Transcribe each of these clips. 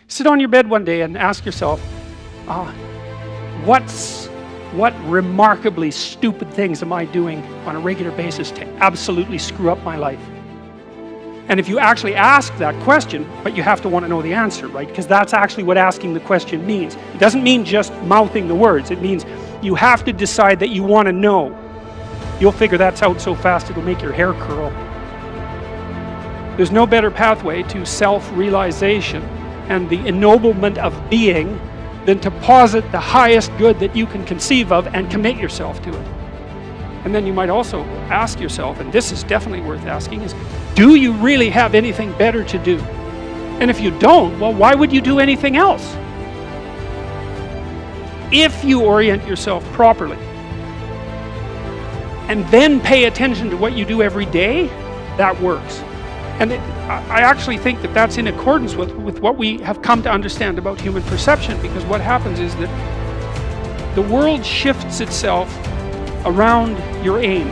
Sit on your bed one day and ask yourself, what remarkably stupid things am I doing on a regular basis to absolutely screw up my life? And if you actually ask that question, but you have to want to know the answer, right? Because that's actually what asking the question means. It doesn't mean just mouthing the words. It means you have to decide that you want to know. You'll figure that out so fast it'll make your hair curl. There's no better pathway to self-realization and the ennoblement of being than to posit the highest good that you can conceive of and commit yourself to it. And then you might also ask yourself, and this is definitely worth asking, is do you really have anything better to do? And if you don't, well, why would you do anything else? If you orient yourself properly and then pay attention to what you do every day, that works. And I actually think that that's in accordance with what we have come to understand about human perception, because what happens is that the world shifts itself around your aim.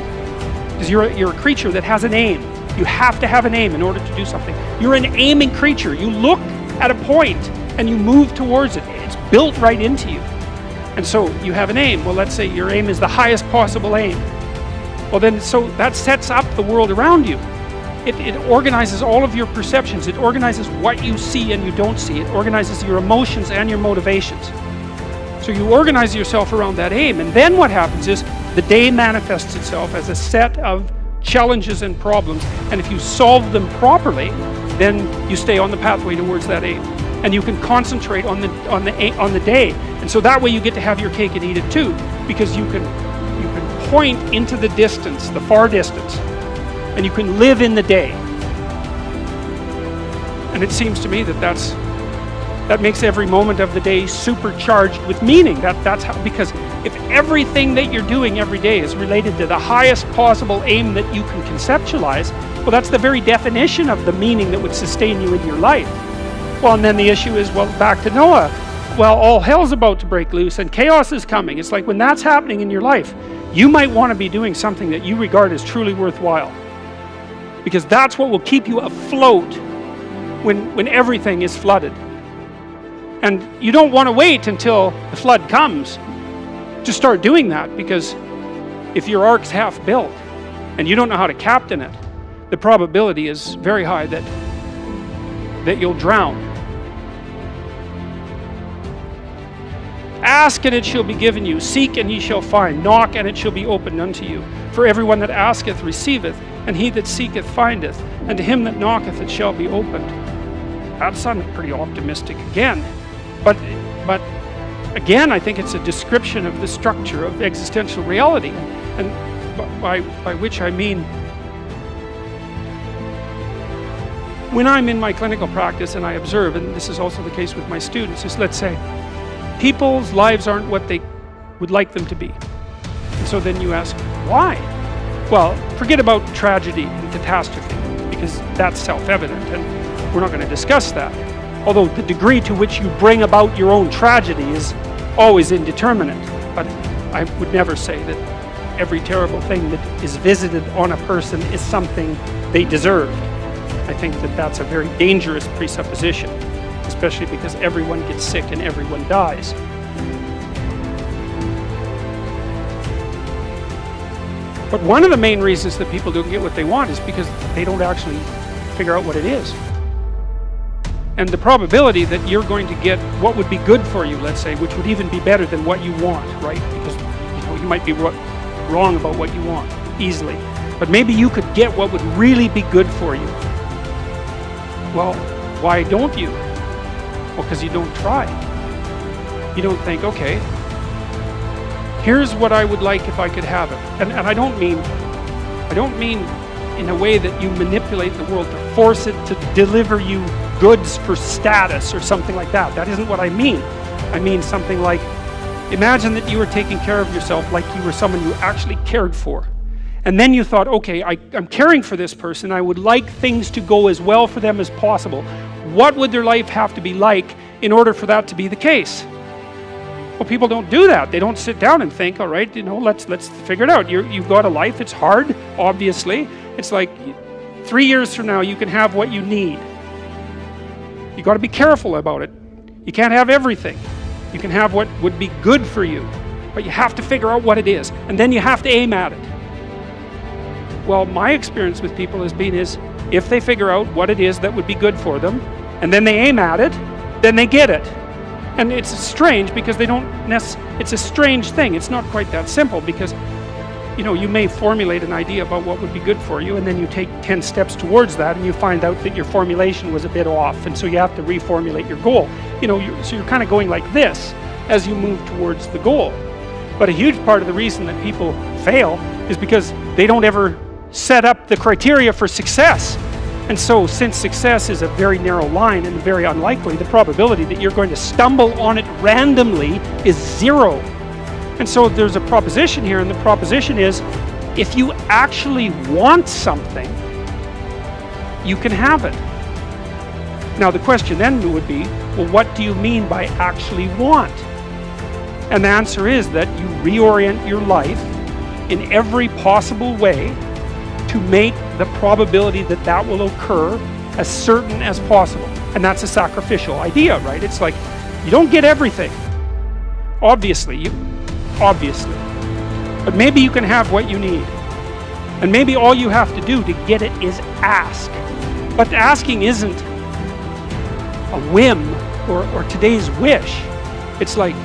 Because you're a creature that has an aim. You have to have an aim in order to do something. You're an aiming creature. You look at a point and you move towards it. It's built right into you. And so you have an aim. Well, let's say your aim is the highest possible aim. Well then, so that sets up the world around you. It organizes all of your perceptions. It organizes what you see and you don't see. It organizes your emotions and your motivations. So you organize yourself around that aim, and then what happens is the day manifests itself as a set of challenges and problems, and if you solve them properly, then you stay on the pathway towards that aim. And you can concentrate on the day. And so that way you get to have your cake and eat it too, because you can point into the distance, the far distance, and you can live in the day. And it seems to me that that makes every moment of the day supercharged with meaning. That's how, because if everything that you're doing every day is related to the highest possible aim that you can conceptualize, well, that's the very definition of the meaning that would sustain you in your life. Well, and then the issue is, well, back to Noah. Well, all hell's about to break loose and chaos is coming. It's like when that's happening in your life, you might want to be doing something that you regard as truly worthwhile. Because that's what will keep you afloat when everything is flooded. And you don't want to wait until the flood comes to start doing that, because if your ark's half built and you don't know how to captain it, the probability is very high that you'll drown. Ask and it shall be given you. Seek and ye shall find. Knock and it shall be opened unto you. For everyone that asketh receiveth, and he that seeketh findeth, and to him that knocketh it shall be opened. That sounded pretty optimistic again. But again, I think it's a description of the structure of existential reality. And by which I mean, when I'm in my clinical practice and I observe, and this is also the case with my students, is, let's say, people's lives aren't what they would like them to be. And so then you ask, why? Well, forget about tragedy and catastrophe, because that's self-evident, and we're not going to discuss that. Although the degree to which you bring about your own tragedy is always indeterminate. But I would never say that every terrible thing that is visited on a person is something they deserved. I think that that's a very dangerous presupposition, especially because everyone gets sick and everyone dies. But one of the main reasons that people don't get what they want is because they don't actually figure out what it is. And the probability that you're going to get what would be good for you, let's say, which would even be better than what you want, right? Because you might be wrong about what you want easily. But maybe you could get what would really be good for you. Well, why don't you? Well, because you don't try. You don't think, okay, here's what I would like if I could have it. And I don't mean in a way that you manipulate the world to force it to deliver you goods for status or something like that. That isn't what I mean. I mean something like, imagine that you were taking care of yourself like you were someone you actually cared for. And then you thought, okay, I'm caring for this person. I would like things to go as well for them as possible. What would their life have to be like in order for that to be the case? Well, people don't do that. They don't sit down and think, all right, let's figure it out. You've got a life. It's hard, obviously. It's like 3 years from now, you can have what you need. You got to be careful about it. You can't have everything. You can have what would be good for you, but you have to figure out what it is, and then you have to aim at it. Well, my experience with people has been if they figure out what it is that would be good for them, and then they aim at it, then they get it. And it's strange because it's a strange thing. It's not quite that simple because, you may formulate an idea about what would be good for you, and then you take 10 steps towards that, and you find out that your formulation was a bit off, and so you have to reformulate your goal. So you're kind of going like this as you move towards the goal. But a huge part of the reason that people fail is because they don't ever set up the criteria for success. And so, since success is a very narrow line and very unlikely, the probability that you're going to stumble on it randomly is 0. And so there's a proposition here, and the proposition is, if you actually want something, you can have it. Now the question then would be, well, what do you mean by actually want? And the answer is that you reorient your life in every possible way to make the probability that that will occur as certain as possible. And that's a sacrificial idea, right? It's like, you don't get everything. Obviously. But maybe you can have what you need. And maybe all you have to do to get it is ask. But asking isn't a whim or today's wish. It's like,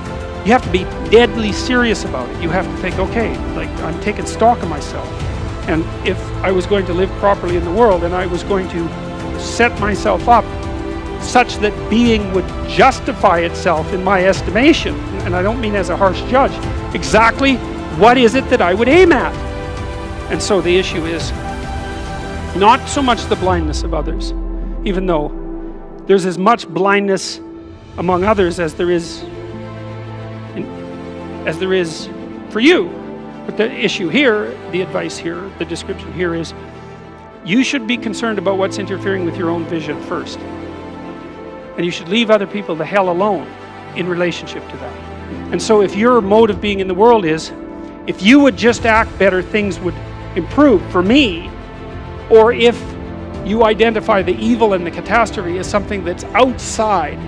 you have to be deadly serious about it. You have to think, okay, like, I'm taking stock of myself. And if I was going to live properly in the world, and I was going to set myself up such that being would justify itself in my estimation, and I don't mean as a harsh judge, exactly what is it that I would aim at? And so the issue is not so much the blindness of others, even though there's as much blindness among others as there is for you. But the issue here, the advice here, the description here is, you should be concerned about what's interfering with your own vision first. And you should leave other people the hell alone in relationship to that. And so if your mode of being in the world is, if you would just act better, things would improve for me, or if you identify the evil and the catastrophe as something that's outside,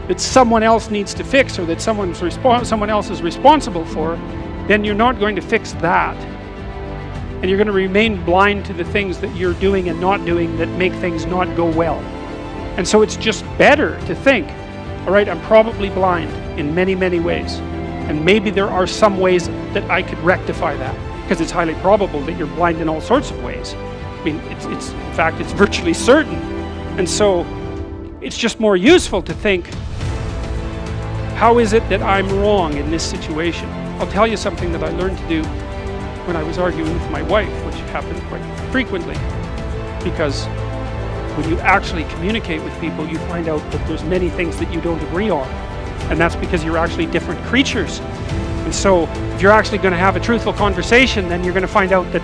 that someone else needs to fix, or that someone else is responsible for, then you're not going to fix that. And you're going to remain blind to the things that you're doing and not doing that make things not go well. And so it's just better to think, all right, I'm probably blind in many, many ways. And maybe there are some ways that I could rectify that, because it's highly probable that you're blind in all sorts of ways. I mean, in fact, it's virtually certain. And so it's just more useful to think, how is it that I'm wrong in this situation? I'll tell you something that I learned to do when I was arguing with my wife, which happened quite frequently, because when you actually communicate with people, you find out that there's many things that you don't agree on, and that's because you're actually different creatures. And so if you're actually going to have a truthful conversation, then you're going to find out that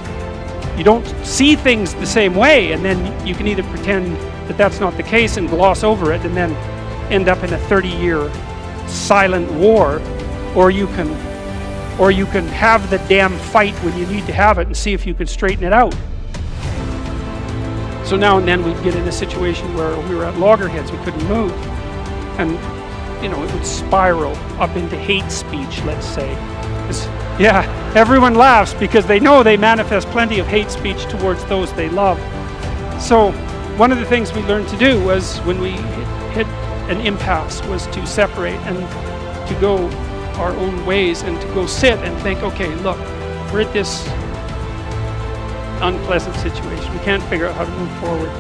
you don't see things the same way, and then you can either pretend that that's not the case and gloss over it and then end up in a 30-year silent war, or you can have the damn fight when you need to have it and see if you can straighten it out. So now and then we'd get in a situation where we were at loggerheads, we couldn't move, and it would spiral up into hate speech, let's say. Yeah, everyone laughs because they know they manifest plenty of hate speech towards those they love. So one of the things we learned to do was, when we hit an impasse, was to separate and to go our own ways and to go sit and think, okay, look, we're at this unpleasant situation. We can't figure out how to move forward.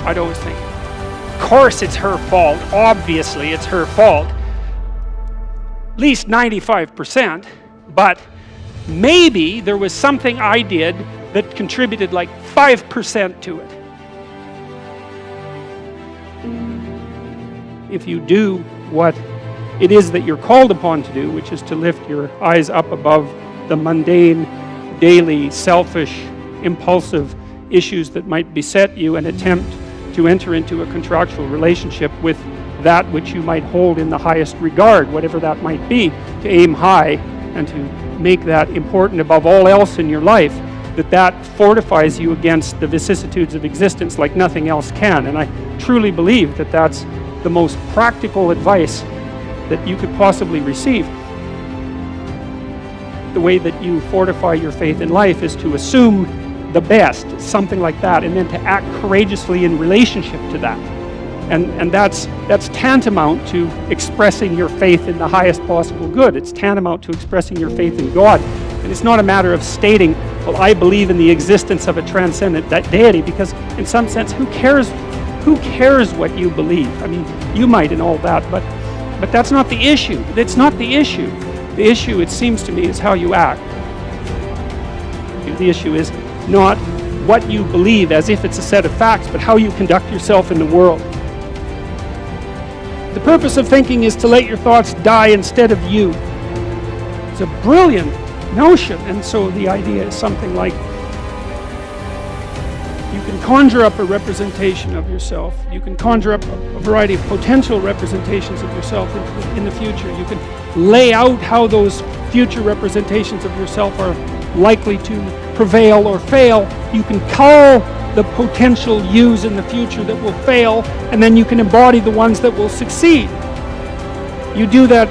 I'd always think, of course it's her fault. Obviously it's her fault. At least 95%. But maybe there was something I did that contributed like 5% to it. If you do what it is that you're called upon to do, which is to lift your eyes up above the mundane, daily, selfish, impulsive issues that might beset you, and attempt to enter into a contractual relationship with that which you might hold in the highest regard, whatever that might be, to aim high and to make that important above all else in your life, that fortifies you against the vicissitudes of existence like nothing else can. And I truly believe that that's the most practical advice that you could possibly receive. The way that you fortify your faith in life is to assume the best, something like that, and then to act courageously in relationship to that. And that's tantamount to expressing your faith in the highest possible good. It's tantamount to expressing your faith in God. And it's not a matter of stating, well, I believe in the existence of a transcendent deity, because in some sense, who cares what you believe? I mean, you might and all that, but that's not the issue. It's not the issue. The issue, it seems to me, is how you act. The issue is not what you believe as if it's a set of facts, but how you conduct yourself in the world. The purpose of thinking is to let your thoughts die instead of you. It's a brilliant notion, and so the idea is something like you can conjure up a representation of yourself. You can conjure up a variety of potential representations of yourself in the future. You can lay out how those future representations of yourself are likely to prevail or fail. You can call the potential yous in the future that will fail, and then you can embody the ones that will succeed. You do that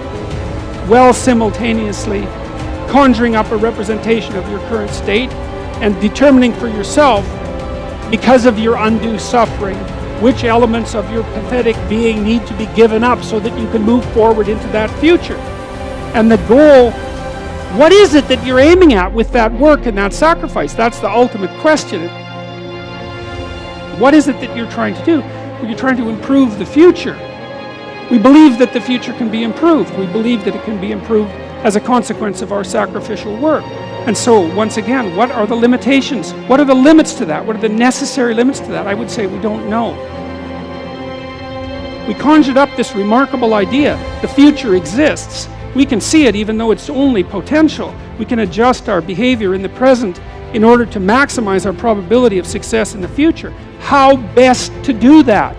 well simultaneously, conjuring up a representation of your current state and determining for yourself, because of your undue suffering, which elements of your pathetic being need to be given up so that you can move forward into that future. And the goal, what is it that you're aiming at with that work and that sacrifice? That's the ultimate question. What is it that you're trying to do? Well, you're trying to improve the future. We believe that the future can be improved. We believe that it can be improved as a consequence of our sacrificial work. And so, once again, what are the limitations? What are the limits to that? What are the necessary limits to that? I would say we don't know. We conjured up this remarkable idea. The future exists. We can see it even though it's only potential. We can adjust our behavior in the present in order to maximize our probability of success in the future. How best to do that?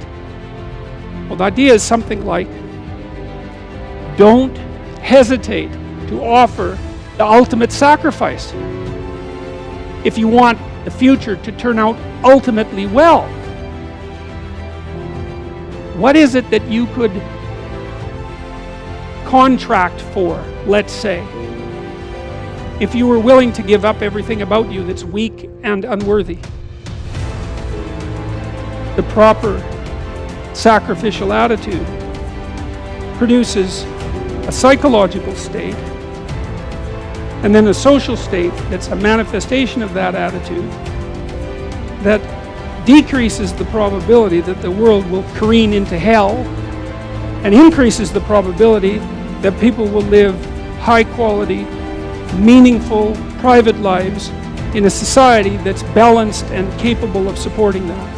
Well, the idea is something like, don't hesitate to offer the ultimate sacrifice if you want the future to turn out ultimately well. What is it that you could contract for, let's say, if you were willing to give up everything about you that's weak and unworthy? The proper sacrificial attitude produces a psychological state and then a social state that's a manifestation of that attitude that decreases the probability that the world will careen into hell and increases the probability that people will live high quality, meaningful, private lives in a society that's balanced and capable of supporting that.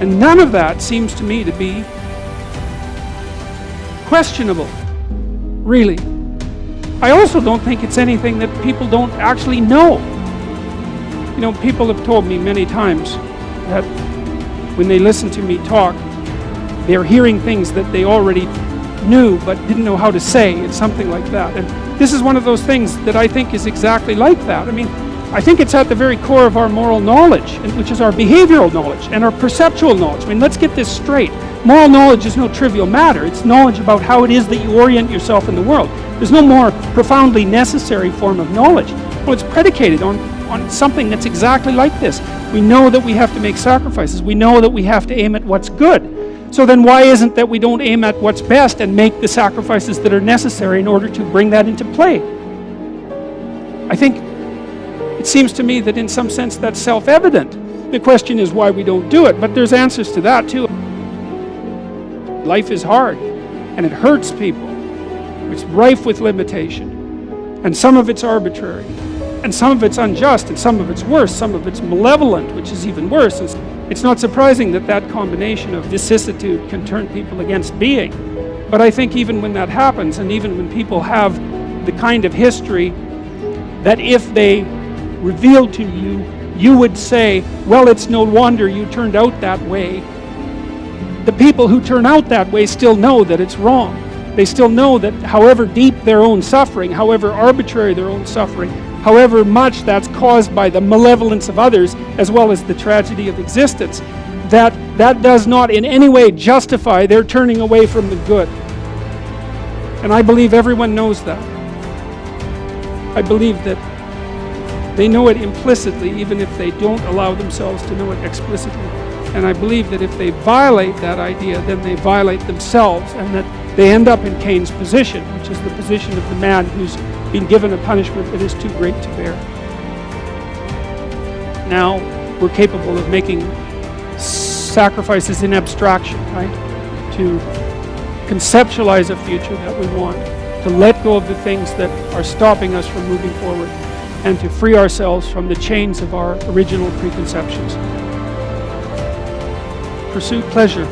And none of that seems to me to be questionable, really. I also don't think it's anything that people don't actually know. You know, people have told me many times that when they listen to me talk, they're hearing things that they already knew but didn't know how to say. It's something like that. And this is one of those things that I think is exactly like that. I mean, I think it's at the very core of our moral knowledge, which is our behavioral knowledge and our perceptual knowledge. I mean, let's get this straight. Moral knowledge is no trivial matter. It's knowledge about how it is that you orient yourself in the world. There's no more profoundly necessary form of knowledge. Well, it's predicated on something that's exactly like this. We know that we have to make sacrifices. We know that we have to aim at what's good. So then why isn't that we don't aim at what's best and make the sacrifices that are necessary in order to bring that into play? I think it seems to me that in some sense that's self-evident. The question is why we don't do it, but there's answers to that too. Life is hard and it hurts people. It's rife with limitation, and some of it's arbitrary, and some of it's unjust, and some of it's worse, some of it's malevolent, which is even worse. It's not surprising that that combination of vicissitude can turn people against being. But I think even when that happens, and even when people have the kind of history that if they revealed to you, you would say, well, it's no wonder you turned out that way. The people who turn out that way still know that it's wrong. They still know that however deep their own suffering, however arbitrary their own suffering, however much that's caused by the malevolence of others, as well as the tragedy of existence, that does not in any way justify their turning away from the good. And I believe everyone knows that. I believe that they know it implicitly, even if they don't allow themselves to know it explicitly. And I believe that if they violate that idea, then they violate themselves, and that they end up in Cain's position, which is the position of the man who's been given a punishment that is too great to bear. Now we're capable of making sacrifices in abstraction, right? To conceptualize a future that we want, to let go of the things that are stopping us from moving forward, and to free ourselves from the chains of our original preconceptions. Pursue pleasure.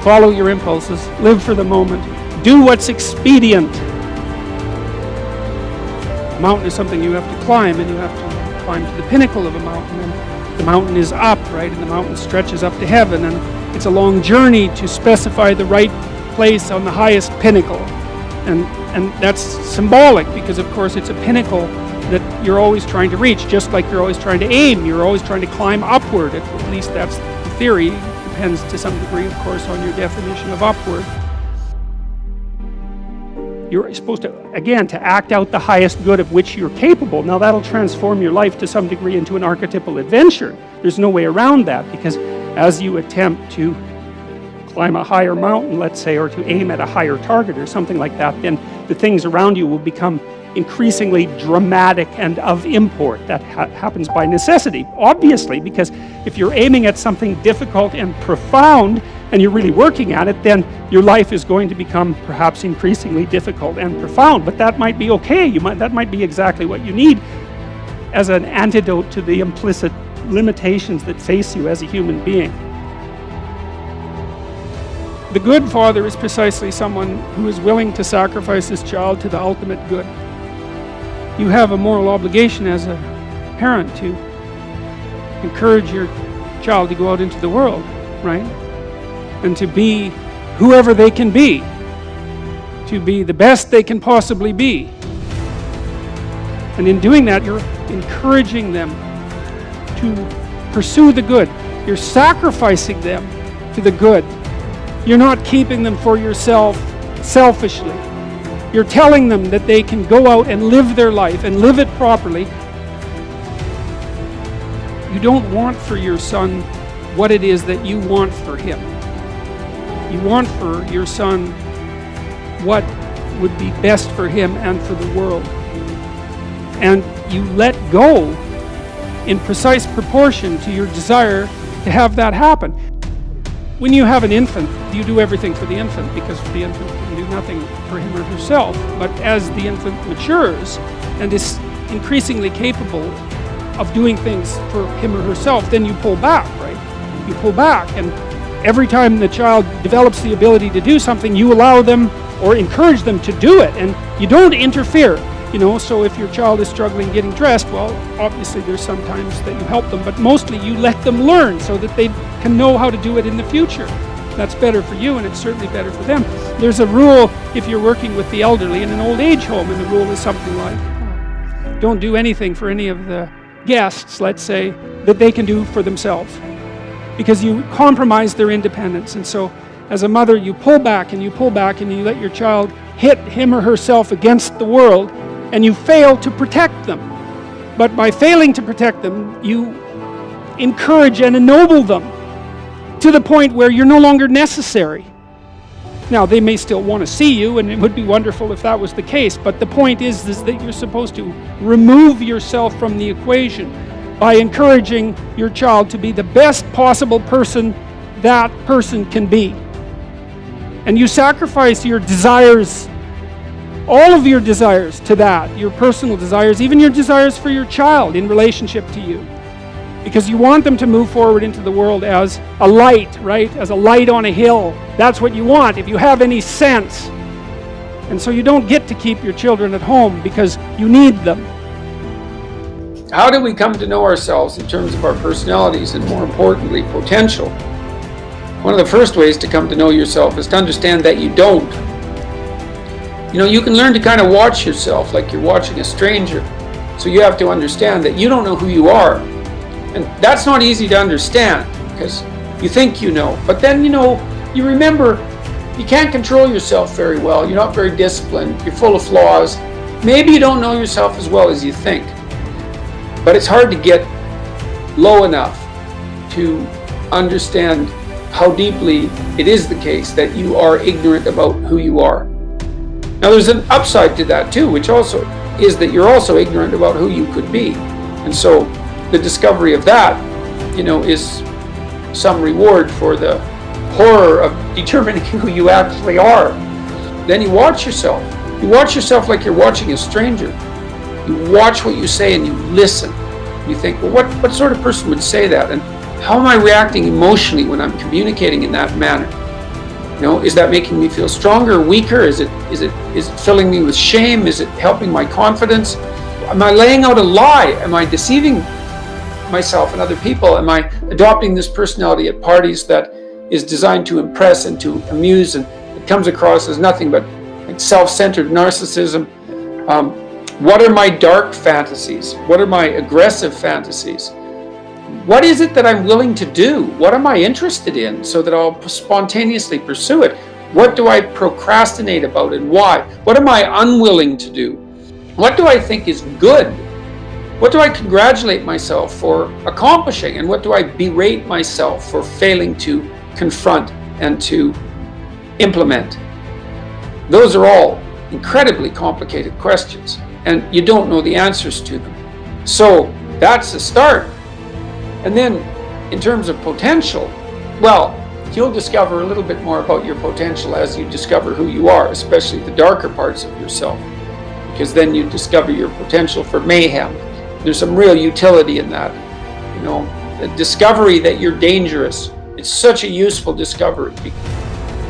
Follow your impulses. Live for the moment. Do what's expedient. A mountain is something you have to climb, and you have to climb to the pinnacle of a mountain. And the mountain is up, right? And the mountain stretches up to heaven, and it's a long journey to specify the right place on the highest pinnacle. And that's symbolic, because of course it's a pinnacle that you're always trying to reach, just like you're always trying to aim. You're always trying to climb upward. At least that's the theory. It depends to some degree, of course, on your definition of upward. You're supposed to, again, to act out the highest good of which you're capable. Now that'll transform your life to some degree into an archetypal adventure. There's no way around that, because as you attempt to climb a higher mountain, let's say, or to aim at a higher target or something like that, then the things around you will become increasingly dramatic and of import. That happens by necessity, obviously, because if you're aiming at something difficult and profound and you're really working at it, then your life is going to become perhaps increasingly difficult and profound. But that might be okay. That might be exactly what you need as an antidote to the implicit limitations that face you as a human being. The good father is precisely someone who is willing to sacrifice his child to the ultimate good. You have a moral obligation as a parent to encourage your child to go out into the world, right? And to be whoever they can be, to be the best they can possibly be. And in doing that, you're encouraging them to pursue the good. You're sacrificing them to the good. You're not keeping them for yourself selfishly. You're telling them that they can go out and live their life and live it properly. You don't want for your son what it is that you want for him. You want for your son what would be best for him and for the world. And you let go in precise proportion to your desire to have that happen. When you have an infant, you do everything for the infant, because the infant can do nothing for him or herself. But as the infant matures and is increasingly capable of doing things for him or herself, then you pull back, right? You pull back, and every time the child develops the ability to do something, you allow them or encourage them to do it, and you don't interfere. So if your child is struggling getting dressed, well, obviously there's some times that you help them, but mostly you let them learn so that they can know how to do it in the future. That's better for you, and it's certainly better for them. There's a rule if you're working with the elderly in an old age home, and the rule is something like, don't do anything for any of the guests, let's say, that they can do for themselves, because you compromise their independence. And so as a mother, you pull back and you pull back, and you let your child hit him or herself against the world, and you fail to protect them. But by failing to protect them, you encourage and ennoble them to the point where you're no longer necessary. Now, they may still want to see you, and it would be wonderful if that was the case, but the point is that you're supposed to remove yourself from the equation by encouraging your child to be the best possible person that person can be. And you sacrifice your desires, all of your desires, to that, your personal desires, even your desires for your child in relationship to you. Because you want them to move forward into the world as a light, right? As a light on a hill. That's what you want, if you have any sense. And so you don't get to keep your children at home because you need them. How do we come to know ourselves in terms of our personalities and, more importantly, potential? One of the first ways to come to know yourself is to understand that you don't. You can learn to kind of watch yourself like you're watching a stranger. So you have to understand that you don't know who you are. And that's not easy to understand because you think you know. But then, you remember you can't control yourself very well. You're not very disciplined. You're full of flaws. Maybe you don't know yourself as well as you think. But it's hard to get low enough to understand how deeply it is the case that you are ignorant about who you are. Now there's an upside to that too, which also is that you're also ignorant about who you could be. And so the discovery of that, is some reward for the horror of determining who you actually are. Then you watch yourself. You watch yourself like you're watching a stranger. You watch what you say and you listen. You think, well, what sort of person would say that? And how am I reacting emotionally when I'm communicating in that manner? Is that making me feel stronger or weaker? Is it filling me with shame? Is it helping my confidence? Am I laying out a lie? Am I deceiving myself and other people? Am I adopting this personality at parties that is designed to impress and to amuse, and it comes across as nothing but like self-centered narcissism? What are my dark fantasies? What are my aggressive fantasies? What is it that I'm willing to do? What am I interested in so that I'll spontaneously pursue it? What do I procrastinate about and why? What am I unwilling to do? What do I think is good? What do I congratulate myself for accomplishing? And what do I berate myself for failing to confront and to implement? Those are all incredibly complicated questions, and you don't know the answers to them. So that's the start. And then in terms of potential, well, you'll discover a little bit more about your potential as you discover who you are, especially the darker parts of yourself, because then you discover your potential for mayhem. There's some real utility in that. The discovery that you're dangerous. It's such a useful discovery.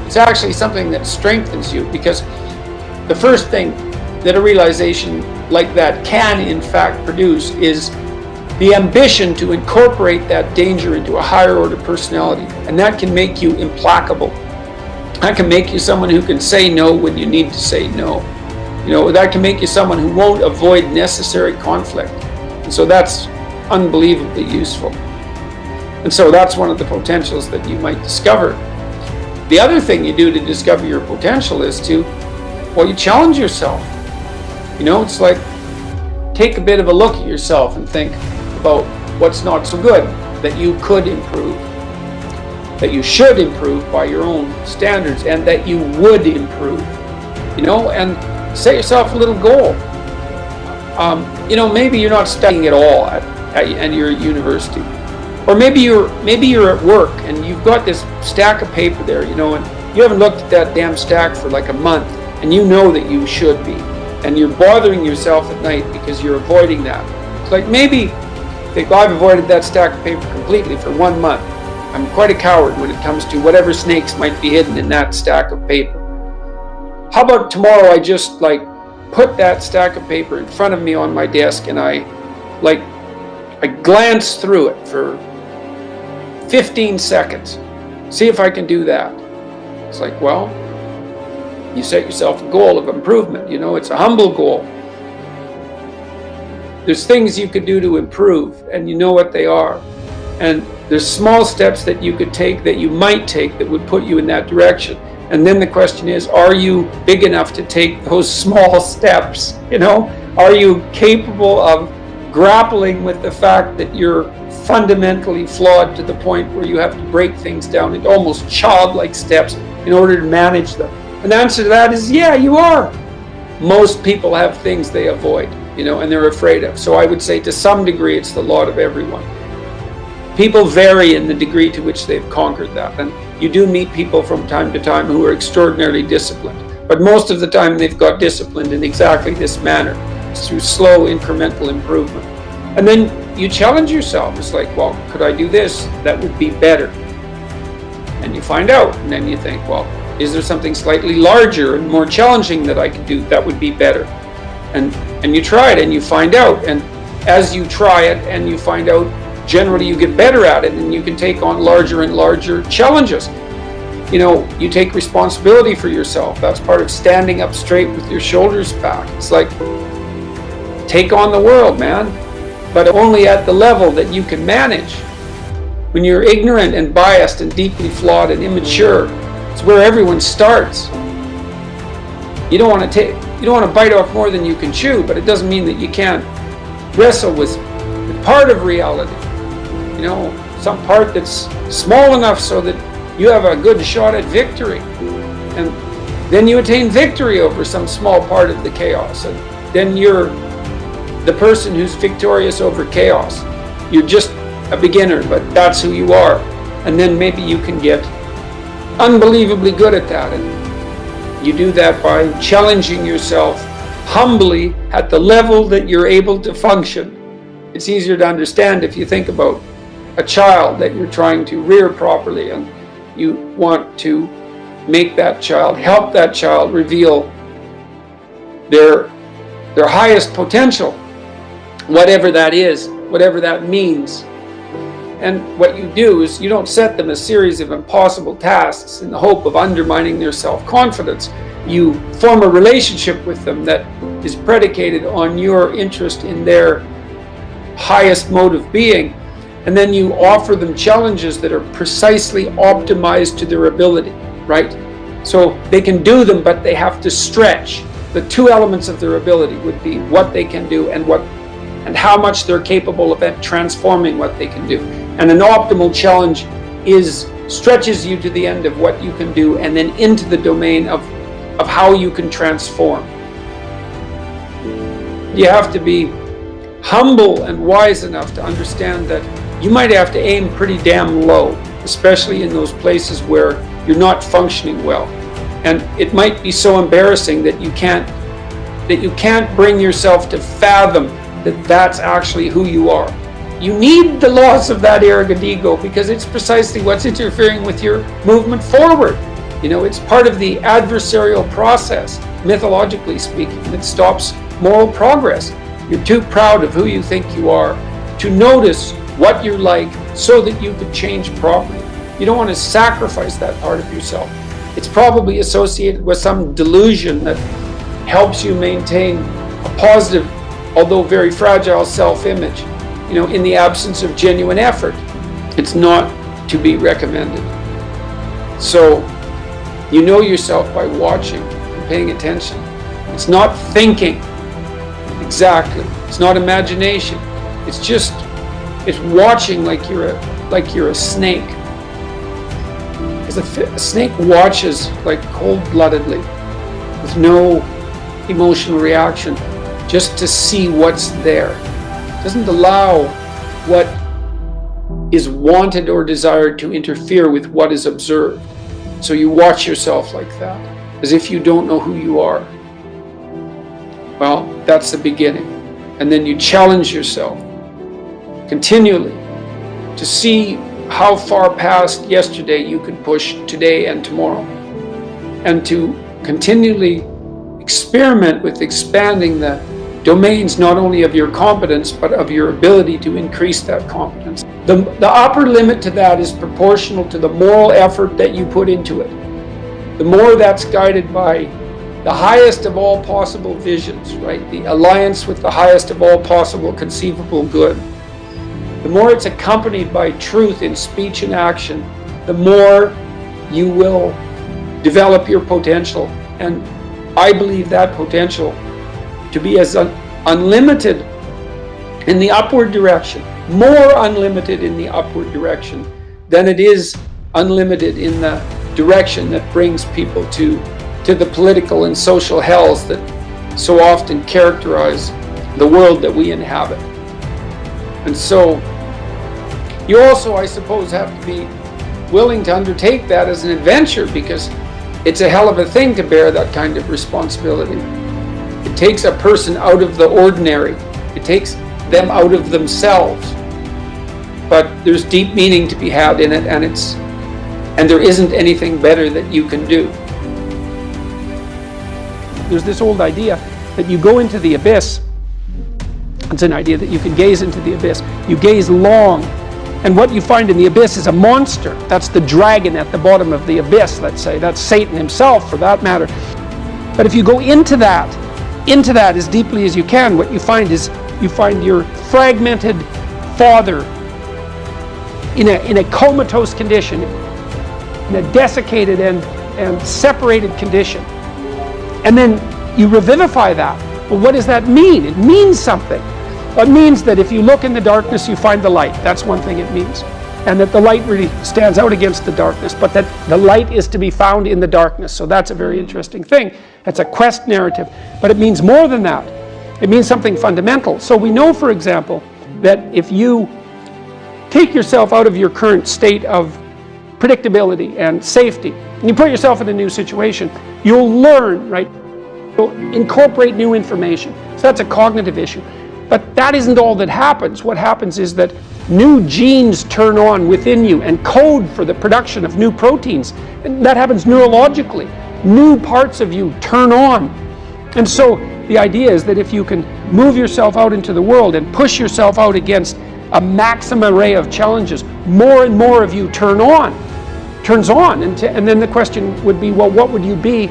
It's actually something that strengthens you, because the first thing that a realization like that can in fact produce is the ambition to incorporate that danger into a higher order personality. And that can make you implacable. That can make you someone who can say no when you need to say no. That can make you someone who won't avoid necessary conflict. And so that's unbelievably useful. And so that's one of the potentials that you might discover. The other thing you do to discover your potential is you challenge yourself. It's like, take a bit of a look at yourself and think about what's not so good that you could improve, that you should improve by your own standards, and that you would improve, and set yourself a little goal. Maybe you're not studying at all at your university, or maybe you're at work and you've got this stack of paper there, and you haven't looked at that damn stack for like a month, and you know that you should be, and you're bothering yourself at night because you're avoiding that. It's like, maybe think, I've avoided that stack of paper completely for 1 month. I'm quite a coward when it comes to whatever snakes might be hidden in that stack of paper. How about tomorrow I just put that stack of paper in front of me on my desk, and I glance through it for 15 seconds. See if I can do that. It's like, well, you set yourself a goal of improvement. It's a humble goal. There's things you could do to improve, and you know what they are. And there's small steps that you could take, that you might take, that would put you in that direction. And then the question is, are you big enough to take those small steps? Are you capable of grappling with the fact that you're fundamentally flawed to the point where you have to break things down into almost childlike steps in order to manage them? And the answer to that is, yeah, you are. Most people have things they avoid, and they're afraid of. So I would say to some degree it's the lot of everyone. People vary in the degree to which they've conquered that. And you do meet people from time to time who are extraordinarily disciplined. But most of the time they've got disciplined in exactly this manner. It's through slow incremental improvement. And then you challenge yourself. It's like, well, could I do this? That would be better. And you find out. And then you think, well, is there something slightly larger and more challenging that I could do that would be better? And you try it and you find out. And as you try it and you find out, generally you get better at it, and you can take on larger and larger challenges. you take responsibility for yourself. That's part of standing up straight with your shoulders back. It's like, take on the world, man, but only at the level that you can manage. When you're ignorant and biased and deeply flawed and immature, it's where everyone starts. You don't want to bite off more than you can chew, but it doesn't mean that you can't wrestle with part of reality. Some part that's small enough so that you have a good shot at victory. And then you attain victory over some small part of the chaos. And then you're the person who's victorious over chaos. You're just a beginner, but that's who you are. And then maybe you can get unbelievably good at that. And you do that by challenging yourself humbly at the level that you're able to function. It's easier to understand if you think about a child that you're trying to rear properly, and you want to make that child, help that child reveal their highest potential, whatever that is, whatever that means. And what you do is you don't set them a series of impossible tasks in the hope of undermining their self-confidence. You form a relationship with them that is predicated on your interest in their highest mode of being. And then you offer them challenges that are precisely optimized to their ability, right? So they can do them, but they have to stretch. The two elements of their ability would be what they can do and how much they're capable of transforming what they can do. And an optimal challenge stretches you to the end of what you can do and then into the domain of how you can transform. You have to be humble and wise enough to understand that you might have to aim pretty damn low, especially in those places where you're not functioning well. And it might be so embarrassing that you can't bring yourself to fathom that that's actually who you are. You need the loss of that arrogant ego because it's precisely what's interfering with your movement forward. It's part of the adversarial process, mythologically speaking, that stops moral progress. You're too proud of who you think you are to notice what you're like so that you could change properly. You don't want to sacrifice that part of yourself. It's probably associated with some delusion that helps you maintain a positive, although very fragile self-image, in the absence of genuine effort. It's not to be recommended. So, you know yourself by watching and paying attention. It's not thinking exactly. It's not imagination. It's watching like you're a snake. Because a snake watches like cold-bloodedly, with no emotional reaction, just to see what's there. It doesn't allow what is wanted or desired to interfere with what is observed. So you watch yourself like that, as if you don't know who you are. Well, that's the beginning. And then you challenge yourself continually to see how far past yesterday you can push today and tomorrow, and to continually experiment with expanding the domains not only of your competence but of your ability to increase that competence. The upper limit to that is proportional to the moral effort that you put into it. The more that's guided by the highest of all possible visions, right? The alliance with the highest of all possible conceivable good. The more it's accompanied by truth in speech and action, the more you will develop your potential. And I believe that potential to be as unlimited in the upward direction, more unlimited in the upward direction than it is unlimited in the direction that brings people to the political and social hells that so often characterize the world that we inhabit. And so you also, I suppose, have to be willing to undertake that as an adventure, because it's a hell of a thing to bear that kind of responsibility. It takes a person out of the ordinary. It takes them out of themselves. But there's deep meaning to be had in it, and there isn't anything better that you can do. There's this old idea that you go into the abyss. It's an idea that you can gaze into the abyss. You gaze long, And what you find in the abyss is a monster. That's the dragon at the bottom of the abyss, let's say. That's Satan himself, for that matter. But if you go into that as deeply as you can, what you find is you find your fragmented father in a comatose condition, in a desiccated and separated condition. And then you revivify that. Well, what does that mean? It means something. It means that if you look in the darkness, you find the light. That's one thing it means. And that the light really stands out against the darkness, but that the light is to be found in the darkness. So that's a very interesting thing. That's a quest narrative. But it means more than that. It means something fundamental. So we know, for example, that if you take yourself out of your current state of predictability and safety, and you put yourself in a new situation, you'll learn, right? You'll incorporate new information. So that's a cognitive issue. But that isn't all that happens. What happens is that new genes turn on within you and code for the production of new proteins. And that happens neurologically. New parts of you turn on. And so the idea is that if you can move yourself out into the world and push yourself out against a maximum array of challenges, more and more of you turns on. And then the question would be, well, what would you be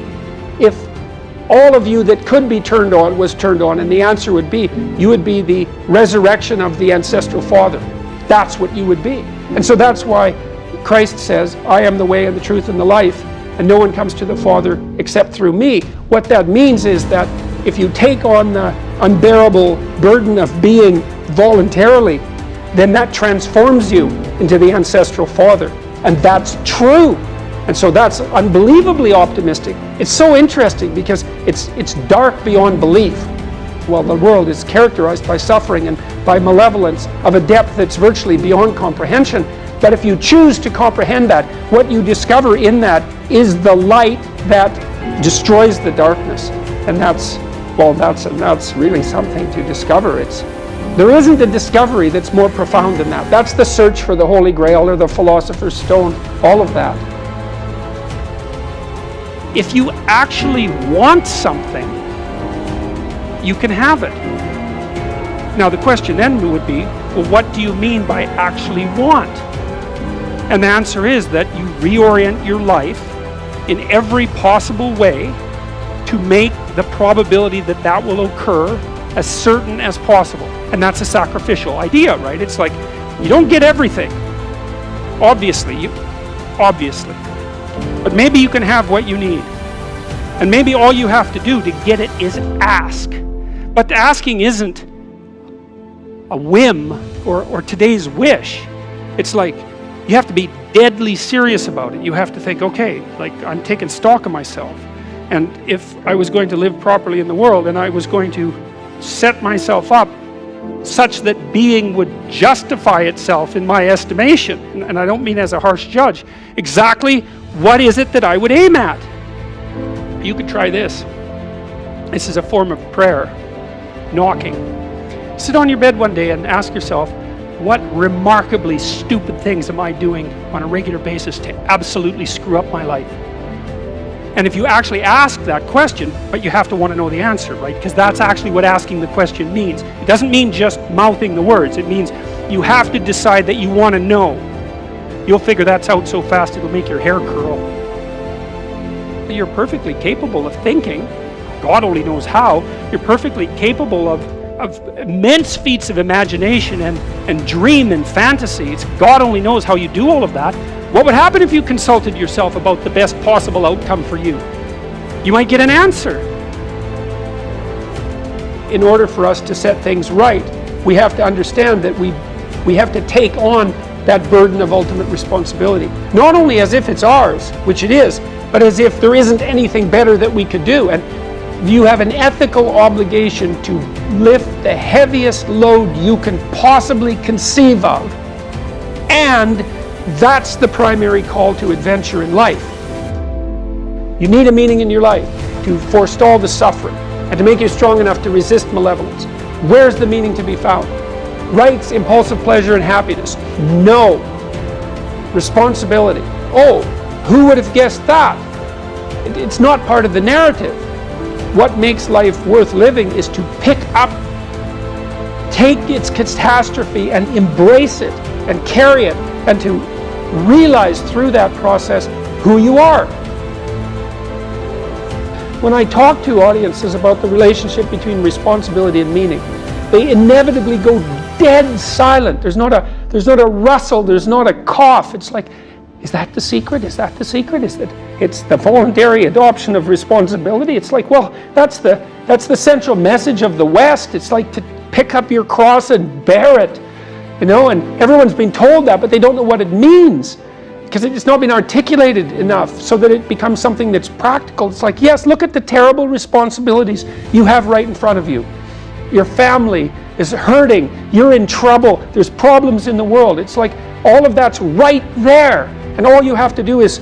if all of you that could be turned on was turned on? And the answer would be, you would be the resurrection of the ancestral father. That's what you would be. And so that's why Christ says, I am the way and the truth and the life, and no one comes to the Father except through me. What that means is that if you take on the unbearable burden of being voluntarily, then that transforms you into the ancestral father. And that's true. And so that's unbelievably optimistic. It's so interesting because it's dark beyond belief. Well, the world is characterized by suffering and by malevolence of a depth that's virtually beyond comprehension. But if you choose to comprehend that, what you discover in that is the light that destroys the darkness. And that's really something to discover. There isn't a discovery that's more profound than that. That's the search for the Holy Grail or the Philosopher's Stone, all of that. If you actually want something, you can have it. Now the question then would be, well, what do you mean by actually want? And the answer is that you reorient your life in every possible way to make the probability that that will occur as certain as possible. And that's a sacrificial idea, right? It's like, you don't get everything. Obviously. But maybe you can have what you need. And maybe all you have to do to get it is ask. But asking isn't a whim or today's wish. It's like, you have to be deadly serious about it. You have to think, okay, like I'm taking stock of myself. And if I was going to live properly in the world and I was going to set myself up such that being would justify itself in my estimation, and I don't mean as a harsh judge, exactly what is it that I would aim at? You could try this. This is a form of prayer, knocking. Sit on your bed one day and ask yourself, what remarkably stupid things am I doing on a regular basis to absolutely screw up my life? And if you actually ask that question, but you have to want to know the answer, right? Because that's actually what asking the question means. It doesn't mean just mouthing the words. It means you have to decide that you want to know. You'll figure that's out so fast it'll make your hair curl. You're perfectly capable of thinking. God only knows how. You're perfectly capable of immense feats of imagination and dream and fantasies. God only knows how you do all of that. What would happen if you consulted yourself about the best possible outcome for you? You might get an answer. In order for us to set things right, we have to understand that we have to take on that burden of ultimate responsibility. Not only as if it's ours, which it is, but as if there isn't anything better that we could do. And you have an ethical obligation to lift the heaviest load you can possibly conceive of. And that's the primary call to adventure in life. You need a meaning in your life to forestall the suffering and to make you strong enough to resist malevolence. Where's the meaning to be found? Rights, impulsive pleasure, and happiness? No. Responsibility? Oh, who would have guessed that? It's not part of the narrative. What makes life worth living is to pick up, take its catastrophe and embrace it and carry it, and to realize through that process who you are. When I talk to audiences about the relationship between responsibility and meaning, they inevitably go dead silent. There's not a rustle, there's not a cough. It's like, is that the secret? Is that the secret? Is that it's the voluntary adoption of responsibility? It's like, well, that's the central message of the West. It's like to pick up your cross and bear it, and everyone's been told that, but they don't know what it means, because it's not been articulated enough so that it becomes something that's practical. It's like, yes, look at the terrible responsibilities you have right in front of you. Your family is hurting, you're in trouble, there's problems in the world. It's like all of that's right there, and all you have to do is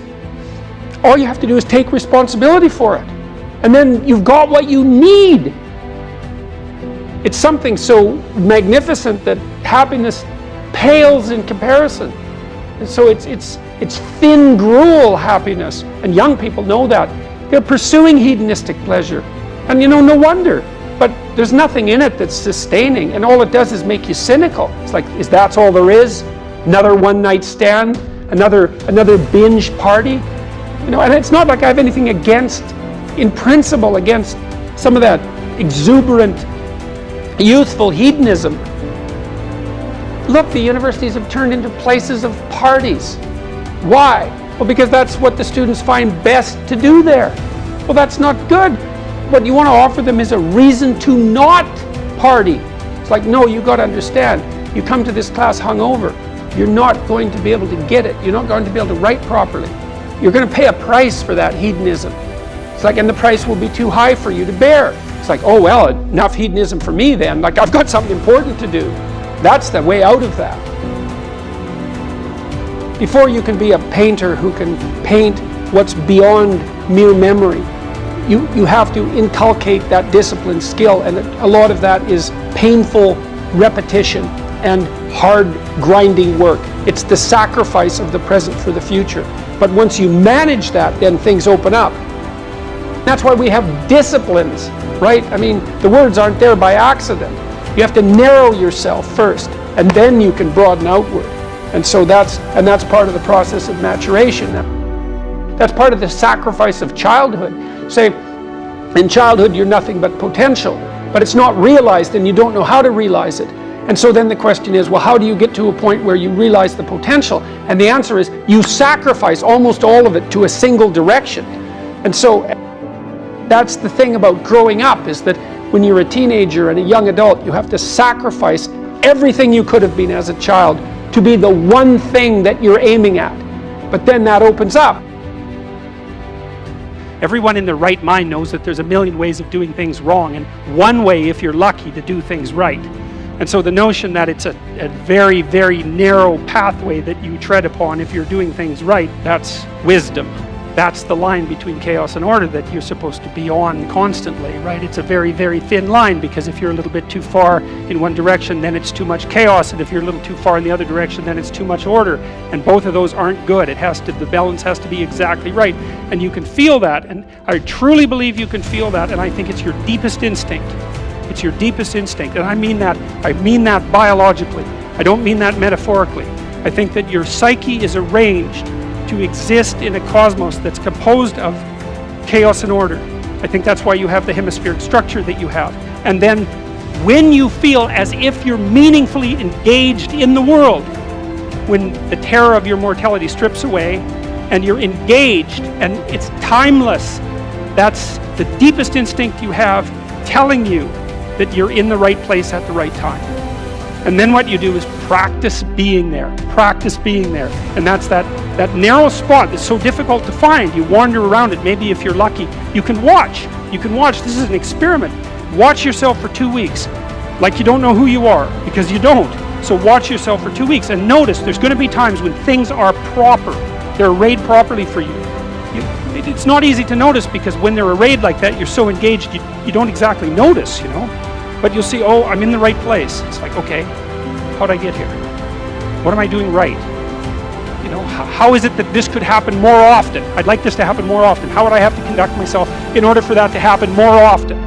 take responsibility for it, and then you've got what you need. It's something so magnificent that happiness pales in comparison. And so it's thin gruel happiness, and young people know that. They're pursuing hedonistic pleasure, and no wonder. But there's nothing in it that's sustaining, and all it does is make you cynical. It's like, that's all there is? Another one-night stand? Another binge party? And it's not like I have anything in principle, against some of that exuberant, youthful hedonism. Look, the universities have turned into places of parties. Why? Well, because that's what the students find best to do there. Well, that's not good. What you want to offer them is a reason to not party. It's like, no, you got to understand. You come to this class hungover. You're not going to be able to get it. You're not going to be able to write properly. You're going to pay a price for that hedonism. It's like, and the price will be too high for you to bear. It's like, oh, well, enough hedonism for me then. Like, I've got something important to do. That's the way out of that. Before you can be a painter who can paint what's beyond mere memory, you have to inculcate that discipline, skill, and a lot of that is painful repetition and hard grinding work. It's the sacrifice of the present for the future. But once you manage that, then things open up. That's why we have disciplines, right? I mean, the words aren't there by accident. You have to narrow yourself first, and then you can broaden outward. And so that's part of the process of maturation. That's part of the sacrifice of childhood. Say, in childhood you're nothing but potential, but it's not realized and you don't know how to realize it. And so then the question is, well, how do you get to a point where you realize the potential? And the answer is, you sacrifice almost all of it to a single direction. And so that's the thing about growing up, is that when you're a teenager and a young adult, you have to sacrifice everything you could have been as a child to be the one thing that you're aiming at. But then that opens up. Everyone in their right mind knows that there's a million ways of doing things wrong, and one way, if you're lucky, to do things right. And so the notion that it's a very, very narrow pathway that you tread upon if you're doing things right, that's wisdom. That's the line between chaos and order that you're supposed to be on constantly, right? It's a very, very thin line, because if you're a little bit too far in one direction, then it's too much chaos, and if you're a little too far in the other direction, then it's too much order. And both of those aren't good. The balance has to be exactly right. And you can feel that, and I truly believe you can feel that, and I think it's your deepest instinct. It's your deepest instinct, and I mean that biologically. I don't mean that metaphorically. I think that your psyche is arranged to exist in a cosmos that's composed of chaos and order. I think that's why you have the hemispheric structure that you have. And then when you feel as if you're meaningfully engaged in the world, when the terror of your mortality strips away and you're engaged and it's timeless, that's the deepest instinct you have telling you that you're in the right place at the right time. And then what you do is practice being there, and that's that narrow spot that's so difficult to find. You wander around it. Maybe if you're lucky, you can watch. This is an experiment. Watch yourself for 2 weeks, like you don't know who you are, because you don't. So watch yourself for 2 weeks and notice there's going to be times when things are proper. They're arrayed properly for you. It's not easy to notice, because when they're arrayed like that, you're so engaged, you don't exactly notice, But you'll see, oh, I'm in the right place. It's like, okay, how'd I get here? What am I doing right? How is it that this could happen more often? I'd like this to happen more often. How would I have to conduct myself in order for that to happen more often?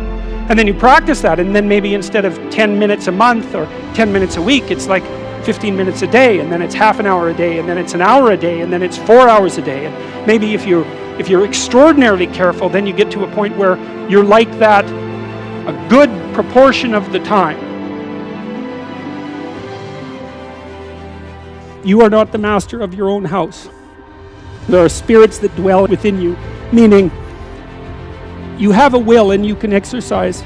And then you practice that, and then maybe instead of 10 minutes a month or 10 minutes a week, it's like 15 minutes a day, and then it's half an hour a day, and then it's an hour a day, and then it's 4 hours a day. And maybe if you're extraordinarily careful, then you get to a point where you're like that a good proportion of the time. You are not the master of your own house. There are spirits that dwell within you, meaning you have a will and you can exercise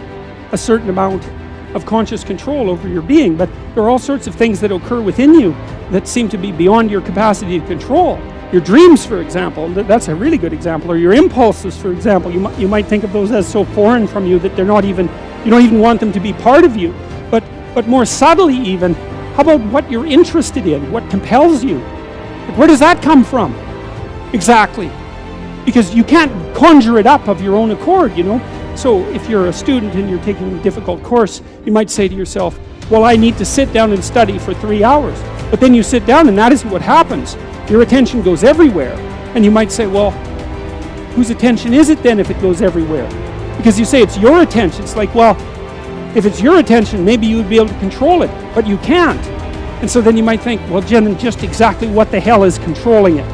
a certain amount of conscious control over your being, but there are all sorts of things that occur within you that seem to be beyond your capacity to control. Your dreams, for example, that's a really good example, or your impulses, for example. You might think of those as so foreign from you that you don't even want them to be part of you. But more subtly even, how about what you're interested in, what compels you? Where does that come from? Exactly. Because you can't conjure it up of your own accord, So if you're a student and you're taking a difficult course, you might say to yourself, well, I need to sit down and study for 3 hours. But then you sit down and that isn't what happens. Your attention goes everywhere. And you might say, well, whose attention is it then if it goes everywhere? Because you say it's your attention. It's like, well, if it's your attention, maybe you would be able to control it, but you can't. And so then you might think, well, Jen, just exactly what the hell is controlling it?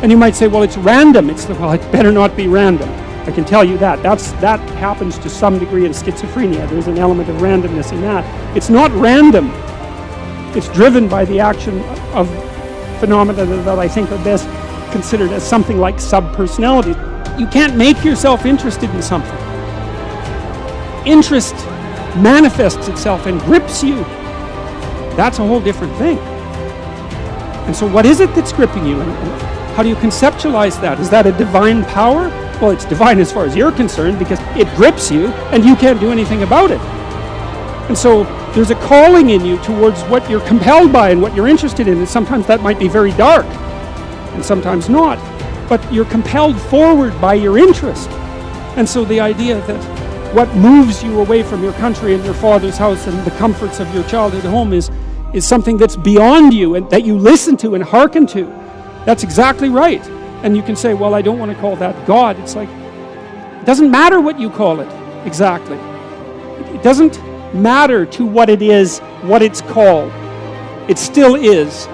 And you might say, well, it's random. Well, it better not be random. I can tell you that. That happens to some degree in schizophrenia. There's an element of randomness in that. It's not random. It's driven by the action of phenomena that I think are best considered as something like subpersonality. You can't make yourself interested in something. Interest manifests itself and grips you. That's a whole different thing. And so what is it that's gripping you? And how do you conceptualize that? Is that a divine power? Well, it's divine as far as you're concerned because it grips you and you can't do anything about it. And so there's a calling in you towards what you're compelled by and what you're interested in. And sometimes that might be very dark and sometimes not. But you're compelled forward by your interest. And so the idea that what moves you away from your country and your father's house and the comforts of your childhood home is something that's beyond you and that you listen to and hearken to. That's exactly right. And you can say, well, I don't want to call that God. It's like, it doesn't matter what you call it exactly. It doesn't matter to what it is, what it's called. It still is.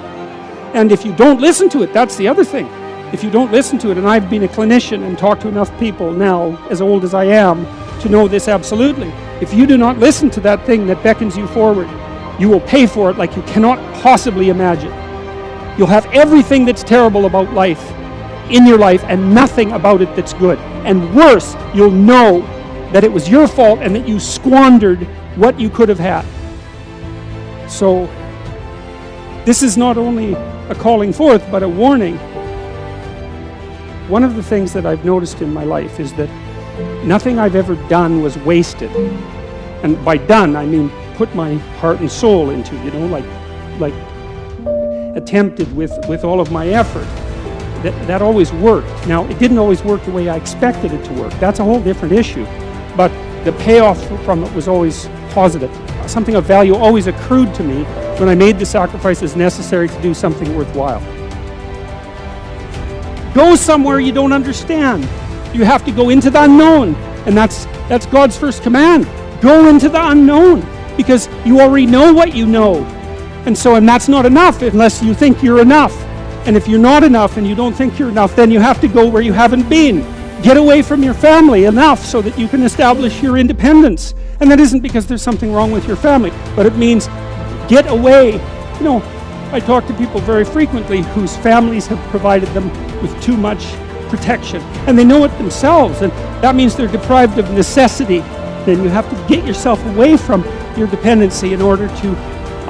And if you don't listen to it, that's the other thing. If you don't listen to it, and I've been a clinician and talked to enough people now, as old as I am, to know this absolutely. If you do not listen to that thing that beckons you forward, you will pay for it like you cannot possibly imagine. You'll have everything that's terrible about life in your life and nothing about it that's good. And worse, you'll know that it was your fault and that you squandered what you could have had. So, this is not only a calling forth, but a warning. One of the things that I've noticed in my life is that nothing I've ever done was wasted. And by done, I mean put my heart and soul into, like attempted with all of my effort. That always worked. Now, it didn't always work the way I expected it to work. That's a whole different issue. But the payoff from it was always positive. Something of value always accrued to me when I made the sacrifices necessary to do something worthwhile. Go somewhere you don't understand. You have to go into the unknown. And that's God's first command. Go into the unknown. Because you already know what you know. And that's not enough unless you think you're enough. And if you're not enough and you don't think you're enough, then you have to go where you haven't been. Get away from your family enough so that you can establish your independence. And that isn't because there's something wrong with your family, but it means get away. I talk to people very frequently whose families have provided them with too much protection. And they know it themselves, and that means they're deprived of necessity. Then you have to get yourself away from your dependency in order to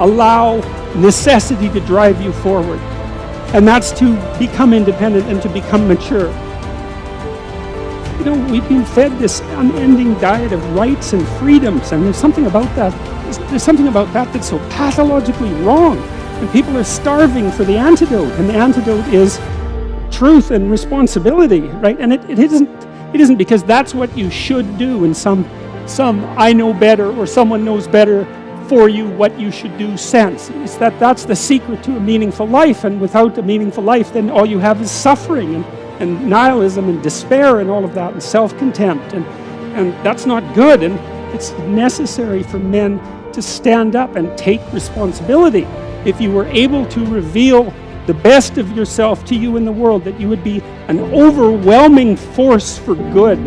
allow necessity to drive you forward. And that's to become independent and to become mature. We've been fed this unending diet of rights and freedoms, and there's something about that. There's something about that that's so pathologically wrong. And people are starving for the antidote, and the antidote is truth and responsibility, right? And it isn't because that's what you should do in some I know better or someone knows better for you what you should do sense. It's that's the secret to a meaningful life, and without a meaningful life, then all you have is suffering and nihilism and despair and all of that and self-contempt, and that's not good. And it's necessary for men to stand up and take responsibility. if you were able to reveal the best of yourself to you in the world, that you would be an overwhelming force for good,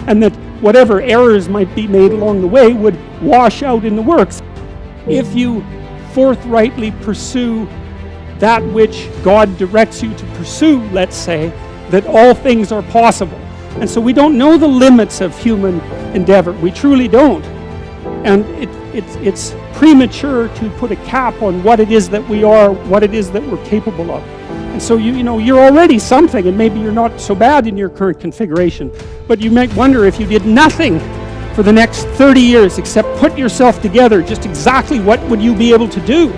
and that whatever errors might be made along the way would wash out in the works. If you forthrightly pursue that which God directs you to pursue, let's say, that all things are possible. And so we don't know the limits of human endeavor. We truly don't. And it's premature to put a cap on what it is that we are, what it is that we're capable of. And so you know, you're already something, and maybe you're not so bad in your current configuration, but you might wonder if you did nothing for the next 30 years except put yourself together, just exactly what would you be able to do?